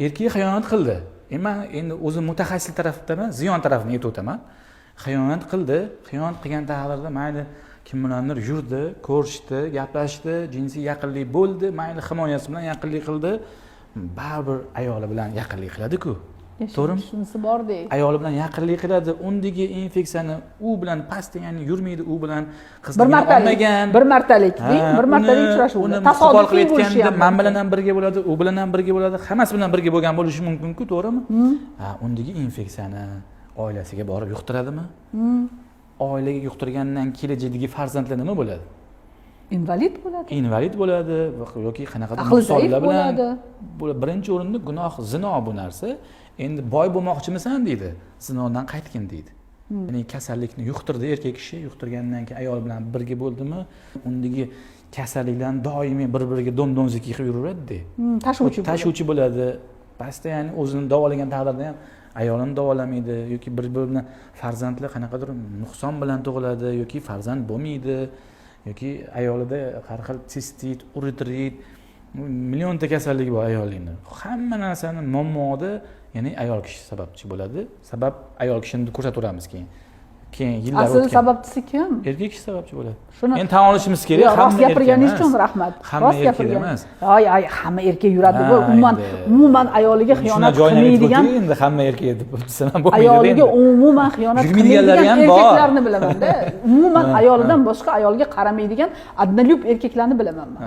erkak xiyonat qildi. Men endi o'zim mutaxassis tarafdaman, ziyon tarafini aytib o'taman. Xiyonat qildi, xiyonat qilgan taqdirda mayli kim bilandir yurdi, ko'rishdi, gaplashdi, jinsiy yaqinlik bo'ldi, mayli himoyasi bilan yaqinlik qildi, baribir ayoli bilan yaqinlik qiladi-ku. To'g'rimi? Shunisi bordek. Ayoli bilan yaqinlik qiladi, undagi infeksiyani u bilan past degani yurmaydi, u bilan bir qizligini olmagan. bir martalik uchrashuv. Tasodifiy aytganda men bilan ham birga bo'ladi, u bilan ham birga bo'ladi, hammasi bilan birga bo'lgan bo'lishi mumkin-ku, to'g'rimi? Undagi infeksiyani oilasiga borib yuqtiradimi? Oilaga yuqtirgandan kelajakdagi farzandlar nima bo'ladi? Invalid bo'ladi. Invalid bo'ladi yoki qanaqadir misollar bilan birinchi o'rinda gunoh zino bu narsa. Endi boy bo'lmoqchimisan deydi, zinodan qaytgin deydi. Ya'ni kasallikni yuqtirdi erkak kishi, yuqtirgandan keyin ayol bilan birga bo'ldimi, undagi kasalliklarni doimiy bir-biriga dom-domziki qilib yuraveradi. Tashuvchi bo'ladi. Pastda ya'ni o'zini davolagan taqdirda ham ayolini davolamaydi yoki bir-biri bilan farzandlar qanaqadir nuqson bilan tug'iladi yoki farzand bo'lmaydi yoki ayolida har xil sistit, uretrit, millionta kasallik bor ayollikni. Hamma narsani muammoda ya'ni ayol kishi sababchi bo'ladi. Sabab ayol kishini ko'rsataveramiz keyin. Keyin yillar o'tgan. Asl sababchisi kim? Erkak kishi sababchi bo'ladi. Shuni endi tan olishimiz kerak. Rost gapirganingiz uchun rahmat. Rost gapirganingiz. Ay, hamma erkak yuradi bu. Umuman ayoliga xiyonat qilmaydigan. Endi hamma erkak deb desam bo'lmaydi. Ayoliga umuman xiyonat qilmaydigan erkaklarni bilaman-da. Umuman ayolidan boshqa ayolga qaramaydigan adnalyub erkaklarni bilaman men.